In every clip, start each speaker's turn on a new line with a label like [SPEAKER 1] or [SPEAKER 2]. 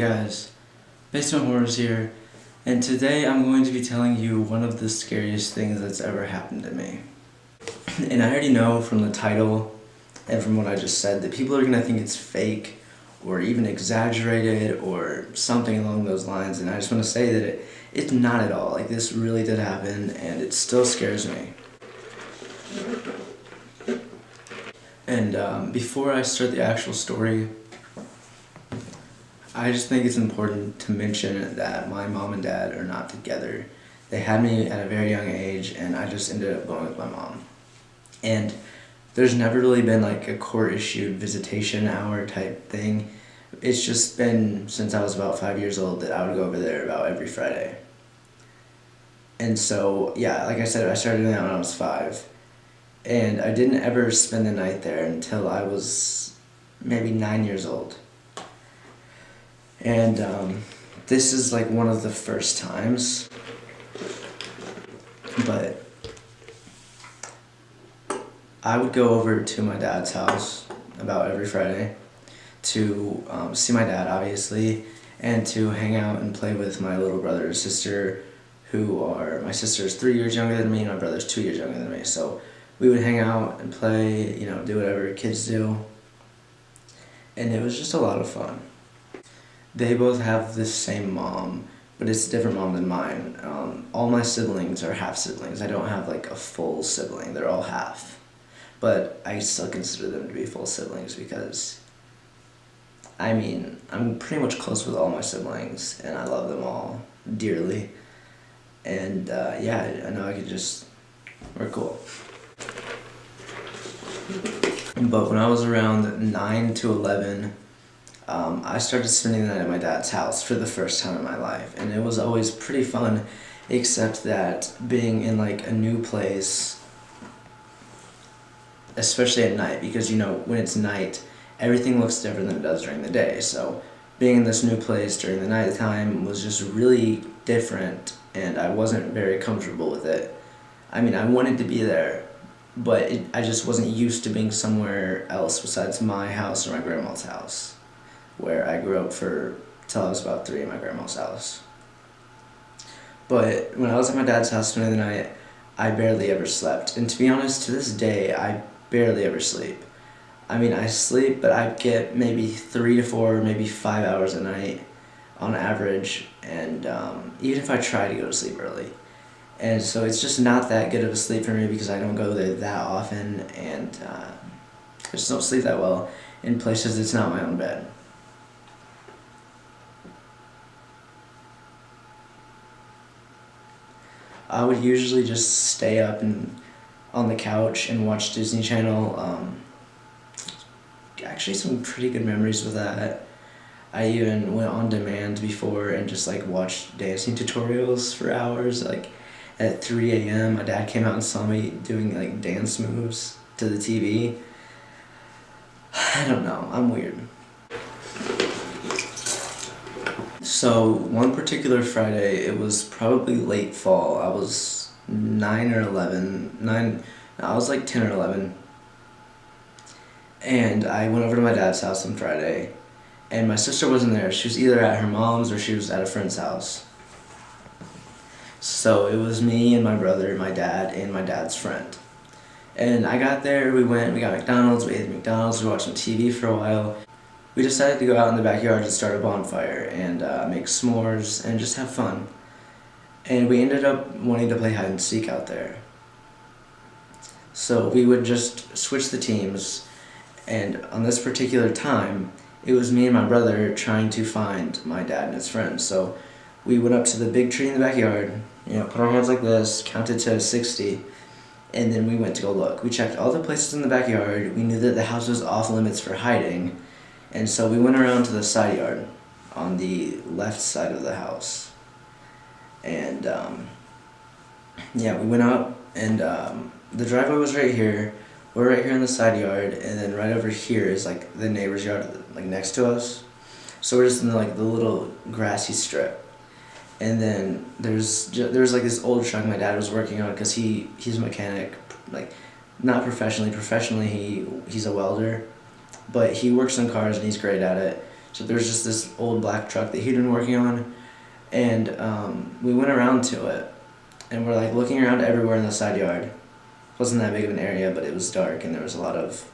[SPEAKER 1] Hey guys, Basement Horrors here, and today I'm going to be telling you one of the scariest things that's ever happened to me. And I already know from the title and from what I just said that people are going to think it's fake or even exaggerated or something along those lines, and I just want to say that it's not at all. Like, this really did happen and it still scares me. And before I start the actual story, I just think it's important to mention that my mom and dad are not together. They had me at a very young age, and I just ended up going with my mom. And there's never really been like a court-issued visitation hour type thing. It's just been since I was about 5 years old that I would go over there about every Friday. And so, yeah, like I said, I started doing that when I was 5. And I didn't ever spend the night there until I was maybe 9 years old. And this is like one of the first times, but I would go over to my dad's house about every Friday to see my dad, obviously, and to hang out and play with my little brother and sister, my sister is 3 years younger than me and my brother's 2 years younger than me. So we would hang out and play, do whatever kids do, and it was just a lot of fun. They both have the same mom, but it's a different mom than mine. All my siblings are half siblings. I don't have like a full sibling. They're all half. But I still consider them to be full siblings because, I'm pretty much close with all my siblings and I love them all dearly. And yeah, I know we're cool. But when I was around 9 to 11, I started spending the night at my dad's house for the first time in my life, and it was always pretty fun, except that being in like a new place, especially at night, because when it's night, everything looks different than it does during the day. So being in this new place during the nighttime was just really different, and I wasn't very comfortable with it. I wanted to be there, but I just wasn't used to being somewhere else besides my house or my grandma's house, where I grew up till I was about 3 in my grandma's house. But when I was at my dad's house spending the night, I barely ever slept. And to be honest, to this day, I barely ever sleep. I sleep, but I get maybe 3 to 4, maybe 5 hours a night on average, and even if I try to go to sleep early. And so it's just not that good of a sleep for me because I don't go there that often, and I just don't sleep that well in places that's not my own bed. I would usually just stay up on the couch and watch Disney Channel. Actually, some pretty good memories with that. I even went on demand before and just watched dancing tutorials for hours. At 3 a.m. my dad came out and saw me doing dance moves to the TV. I don't know, I'm weird. So one particular Friday, it was probably late fall. I was 9 or 11. I was like 10 or 11. And I went over to my dad's house on Friday, and my sister wasn't there. She was either at her mom's or she was at a friend's house. So it was me and my brother, my dad, and my dad's friend. And I got there, we got McDonald's, we ate at McDonald's, we watched some TV for a while. We decided to go out in the backyard and start a bonfire and make s'mores and just have fun. And we ended up wanting to play hide and seek out there. So we would just switch the teams, and on this particular time, it was me and my brother trying to find my dad and his friends. So we went up to the big tree in the backyard, put our hands like this, counted to 60, and then we went to go look. We checked all the places in the backyard. We knew that the house was off limits for hiding, and so we went around to the side yard on the left side of the house. And yeah, we went out, and the driveway was right here. We're right here in the side yard, and then right over here is the neighbor's yard next to us. So we're just in the little grassy strip. And then there was this old truck my dad was working on because he's a mechanic, not professionally. Professionally he's a welder, but he works on cars and he's great at it. So there's just this old black truck that he'd been working on, and we went around to it, and we're like looking around everywhere in the side yard. It wasn't that big of an area, but it was dark and there was a lot of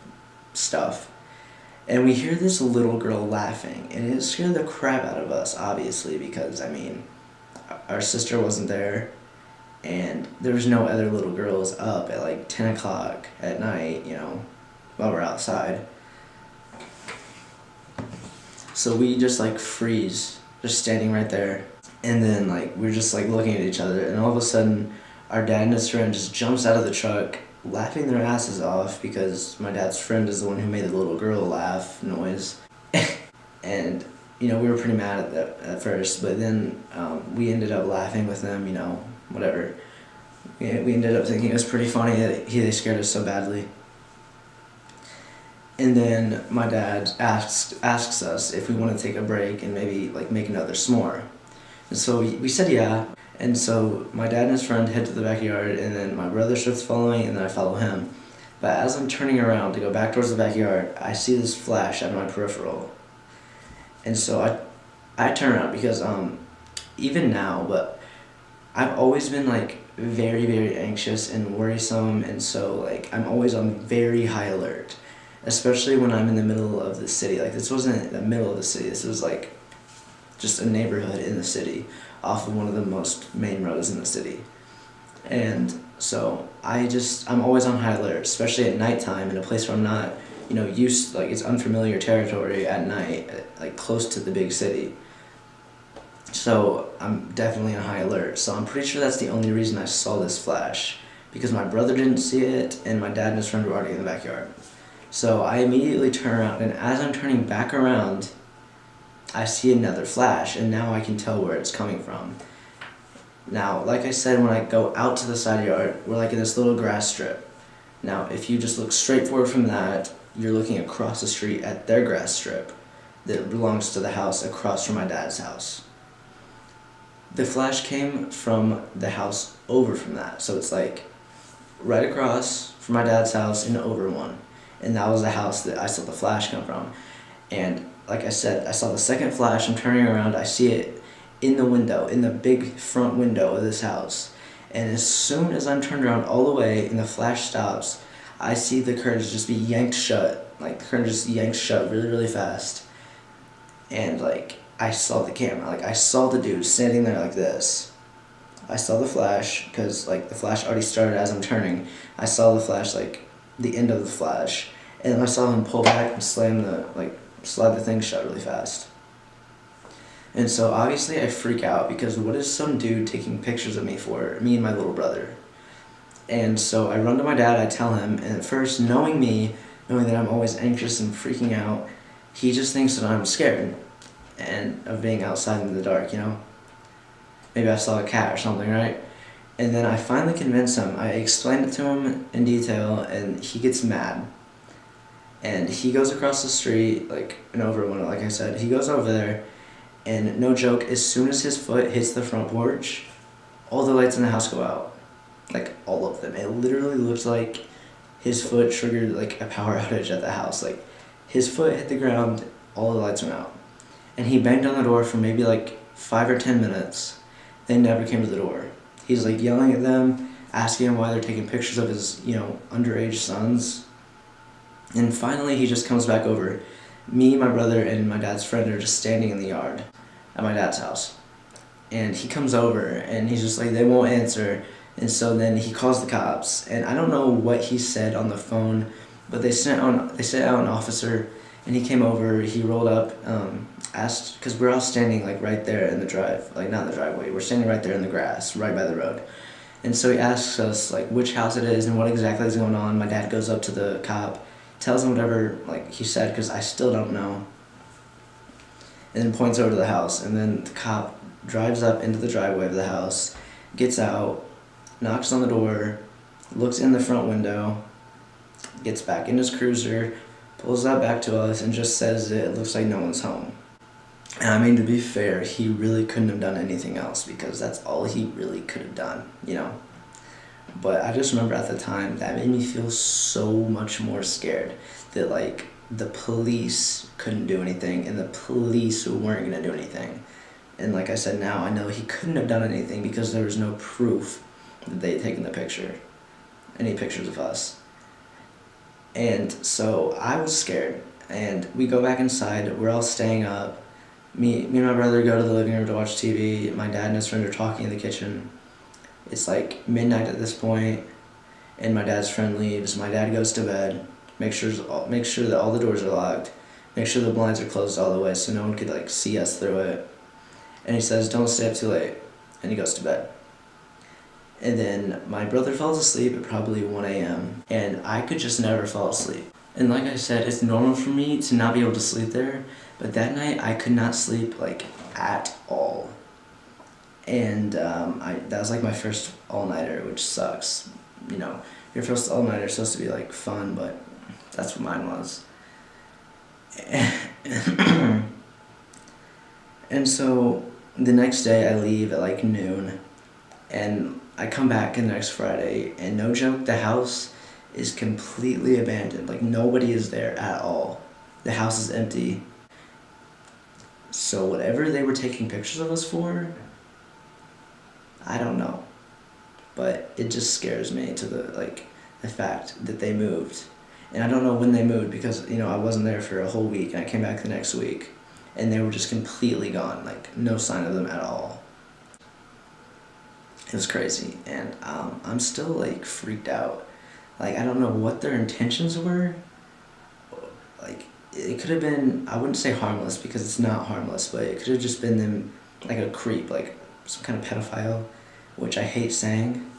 [SPEAKER 1] stuff. And we hear this little girl laughing, and it scared the crap out of us, obviously, because, I mean, our sister wasn't there, and there was no other little girls up at like 10 o'clock at night, you know, while we're outside. So we just like freeze, just standing right there. And then like we're just like looking at each other, and all of a sudden our dad and his friend just jumps out of the truck, laughing their asses off because my dad's friend is the one who made the little girl laugh noise. And you know, we were pretty mad at that at first, but then we ended up laughing with them, you know, whatever. We ended up thinking it was pretty funny that they scared us so badly. And then my dad asks us if we want to take a break and maybe like make another s'more. And so we said yeah. And so my dad and his friend head to the backyard, and then my brother starts following, and then I follow him. But as I'm turning around to go back towards the backyard, I see this flash at my peripheral. And so I turn around because even now, but I've always been like very, very anxious and worrisome, and so like I'm always on very high alert, especially when I'm in the middle of the city. Like this wasn't the middle of the city, this was like just a neighborhood in the city off of one of the most main roads in the city. And so I'm always on high alert, especially at nighttime in a place where I'm not, you know, used, like it's unfamiliar territory at night, like close to the big city. So I'm definitely on high alert. So I'm pretty sure that's the only reason I saw this flash, because my brother didn't see it and my dad and his friend were already in the backyard. So I immediately turn around, and as I'm turning back around, I see another flash, and now I can tell where it's coming from. Now, like I said, when I go out to the side yard, we're like in this little grass strip. Now, if you just look straight forward from that, you're looking across the street at their grass strip that belongs to the house across from my dad's house. The flash came from the house over from that, so it's like right across from my dad's house and over one. And that was the house that I saw the flash come from. And like I said, I saw the second flash, I'm turning around, I see it in the window, in the big front window of this house. And as soon as I'm turned around all the way and the flash stops, I see the curtains just be yanked shut. Like the curtains just yanked shut really, really fast. And like, I saw the camera, like I saw the dude standing there like this. I saw the flash, because like the flash already started as I'm turning. I saw the flash, like the end of the flash. And then I saw him pull back and slide the thing shut really fast. And so obviously I freak out, because what is some dude taking pictures of me for? Me and my little brother. And so I run to my dad, I tell him, and at first, knowing me, knowing that I'm always anxious and freaking out, he just thinks that I'm scared and of being outside in the dark, you know? Maybe I saw a cat or something, right? And then I finally convince him. I explained it to him in detail, and he gets mad. And he goes across the street, like an over one, like I said. He goes over there, and no joke, as soon as his foot hits the front porch, all the lights in the house go out. Like, all of them. It literally looks like his foot triggered, like, a power outage at the house. Like, his foot hit the ground, all the lights went out. And he banged on the door for maybe, like, 5 or 10 minutes. They never came to the door. He's, like, yelling at them, asking them why they're taking pictures of his, you know, underage sons. And finally, he just comes back over. Me, my brother, and my dad's friend are just standing in the yard at my dad's house. And he comes over, and he's just like, they won't answer. And so then he calls the cops. And I don't know what he said on the phone, but they sent out an officer, and he came over, he rolled up, asked, because we're all standing like right there in the not in the driveway, we're standing right there in the grass, right by the road. And so he asks us like which house it is and what exactly is going on. My dad goes up to the cop, tells him whatever like he said, because I still don't know, and then points over to the house. And then the cop drives up into the driveway of the house, gets out, knocks on the door, looks in the front window, gets back in his cruiser, pulls that back to us, and just says it looks like no one's home. And I mean, to be fair, he really couldn't have done anything else, because that's all he really could have done, you know? But I just remember at the time, that made me feel so much more scared, that like, the police couldn't do anything, and the police weren't going to do anything. And like I said, now I know he couldn't have done anything because there was no proof that they had taken the picture, any pictures of us. And so I was scared, and we go back inside, we're all staying up. Me and my brother go to the living room to watch TV, my dad and his friend are talking in the kitchen. It's like midnight at this point, and my dad's friend leaves. My dad goes to bed, make sure that all the doors are locked, make sure the blinds are closed all the way so no one could like see us through it. And he says, "Don't stay up too late," and he goes to bed. And then my brother falls asleep at probably 1 a.m. and I could just never fall asleep. And like I said, it's normal for me to not be able to sleep there, but that night I could not sleep like at all. And that was like my first all-nighter, which sucks. You know, your first all-nighter is supposed to be like fun, but that's what mine was. And so the next day I leave at like noon, and I come back the next Friday, and no joke, the house is completely abandoned. Like nobody is there at all. The house is empty. So whatever they were taking pictures of us for, I don't know. But it just scares me to the fact that they moved. And I don't know when they moved because, you know, I wasn't there for a whole week, and I came back the next week and they were just completely gone, like no sign of them at all. It was crazy, and I'm still like freaked out. Like I don't know what their intentions were. Like it could have been, I wouldn't say harmless because it's not harmless, but it could have just been them like a creep, like some kind of pedophile, which I hate saying.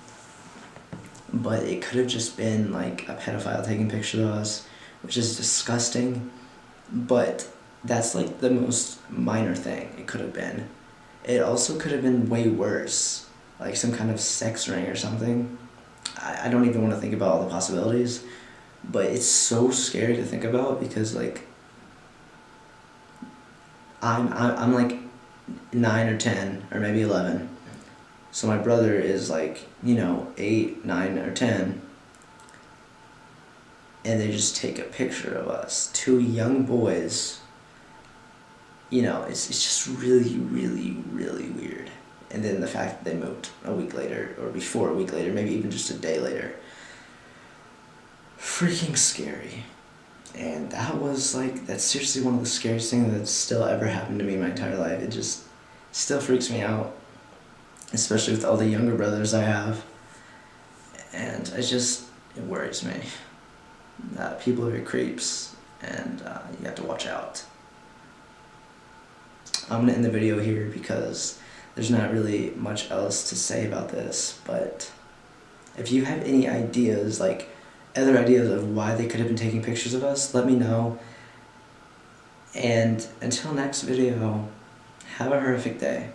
[SPEAKER 1] But it could have just been like a pedophile taking pictures of us, which is disgusting. But that's like the most minor thing it could have been. It also could have been way worse, like some kind of sex ring or something. I don't even want to think about all the possibilities, but it's so scary to think about because like I'm like 9 or 10 or maybe 11. So my brother is like, you know, 8, 9 or 10. And they just take a picture of us, two young boys. You know, it's just really, really, really weird. And then the fact that they moved a week later, or before a week later, maybe even just a day later. Freaking scary. And that's seriously one of the scariest things that's still ever happened to me in my entire life. It just still freaks me out, especially with all the younger brothers I have. And it worries me that people are creeps, and you have to watch out. I'm gonna end the video here because there's not really much else to say about this, but if you have any ideas, like other ideas of why they could have been taking pictures of us, let me know. And until next video, have a horrific day.